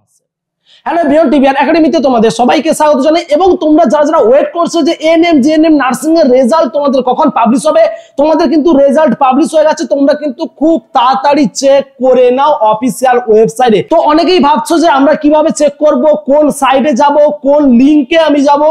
আছে। Hello everyone, TVR একাডেমিতে তোমাদের সবাইকে স্বাগত জানাই। এবং তোমরা যারা যারা ওয়েট করছো যে এএনএম জিএনএম নার্সিং এর রেজাল্ট তোমাদের কখন পাবলিশ হবে, তোমাদের কিন্তু রেজাল্ট পাবলিশ হয়ে গেছে। তোমরা কিন্তু খুব তাড়াতাড়ি চেক করে নাও অফিসিয়াল ওয়েবসাইটে। তো অনেকেই ভাবছো যে আমরা কিভাবে চেক করব, কোন সাইটে যাব, কোন লিংকে আমি যাব।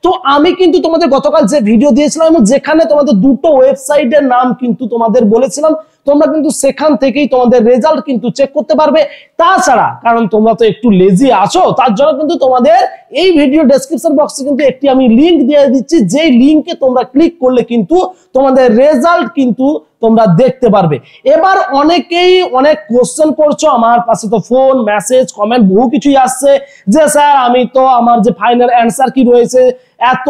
তো আমি কিন্তু তোমাদের গতকাল যে ভিডিও দিয়েছিলাম এবং যেখানে তোমাদের দুটো ওয়েবসাইটের নাম কিন্তু তোমাদের বলেছিলাম, তোমরা কিন্তু সেখান থেকেই তোমাদের রেজাল্ট কিন্তু চেক করতে পারবে। তাছাড়া কারণ তোমরা তো একটু লেজি আছো, তার জন্য কিন্তু তোমাদের এই ভিডিও ডেসক্রিপশন বক্সে কিন্তু একটি আমি লিংক দিয়ে দিচ্ছি, যেই লিংকে তোমরা ক্লিক করলে কিন্তু তোমাদের রেজাল্ট কিন্তু তোমরা দেখতে পারবে। এবার অনেকেই অনেক কোশ্চেন করছো, আমার পাশে তো ফোন মেসেজ কমেন্ট বহু কিছুই আসছে যে স্যার আমি তো আমার যে ফাইনাল অ্যান্সার কি রয়েছে এত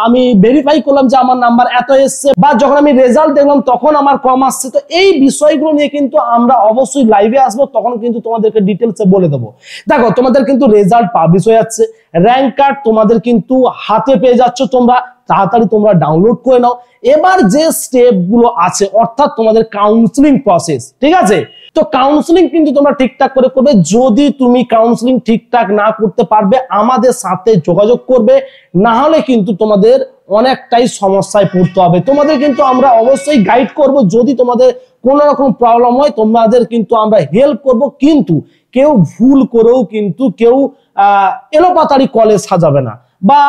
আমি ভেরিফাই করলাম যে আমার নাম্বার এত এসছে, বা যখন আমি রেজাল্ট দেখলাম তখন আমার কম আসছে। তো এই বিষয়গুলো নিয়ে কিন্তু আমরা অবশ্যই লাইভে আসবো, তখন কিন্তু তোমাদেরকে ডিটেলসে বলে দেবো। দেখো তোমাদের কিন্তু রেজাল্ট পাবলিশ হয়ে যাচ্ছে, র্যাঙ্ক কার্ড তোমাদের কিন্তু হাতে পেয়ে যাচ্ছ, তোমরা তাড়াতাড়ি তোমরা ডাউনলোড করে নাও। এবার যে স্টেপ গুলো আছে অর্থাৎ তোমাদের কাউন্সিলিং প্রসেস, ঠিক আছে? তো কাউন্সিলিং কিন্তু তোমরা ঠিকঠাক করে করবে। যদি তুমি কাউন্সিলিং ঠিকঠাক না করতে পারবে আমাদের সাথে যোগাযোগ করবে, না হলে কিন্তু তোমাদের অনেকটাই সমস্যায় পড়তে হবে। তোমাদের কিন্তু আমরা অবশ্যই গাইড করব, যদি তোমাদের কোনো রকম প্রবলেম হয় তোমাদের কিন্তু আমরা হেল্প করব। কিন্তু কেউ ভুল করেও কিন্তু কেউ এলোপাতাড়ি কলেজ সাজাবে না বা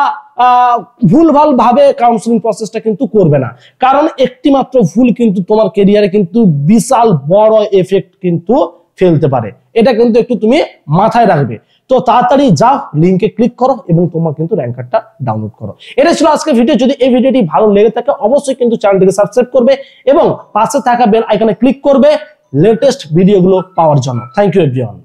ভুলভাল ভাবে কাউন্সিলিং প্রসেসটা কিন্তু করবে না, কারণ একটি মাত্র ভুল কিন্তু তোমার ক্যারিয়ারে কিন্তু বিশাল বড় এফেক্ট কিন্তু ফেলতে পারে। এটা কিন্তু একটু তুমি মাথায় রাখবে। তো তাড়াতাড়ি যাও, লিংকে ক্লিক করো এবং তোমার কিন্তু র্যাঙ্ক কার্ডটা ডাউনলোড করো। এটা ছিল আজকের ভিডিও। যদি এই ভিডিওটি ভালো লেগে থাকে অবশ্যই কিন্তু চ্যানেলটিকে সাবস্ক্রাইব করবে এবং পাশে থাকা বেল আইকনে ক্লিক করবে লেটেস্ট ভিডিওগুলো পাওয়ার জন্য। Thank you everyone.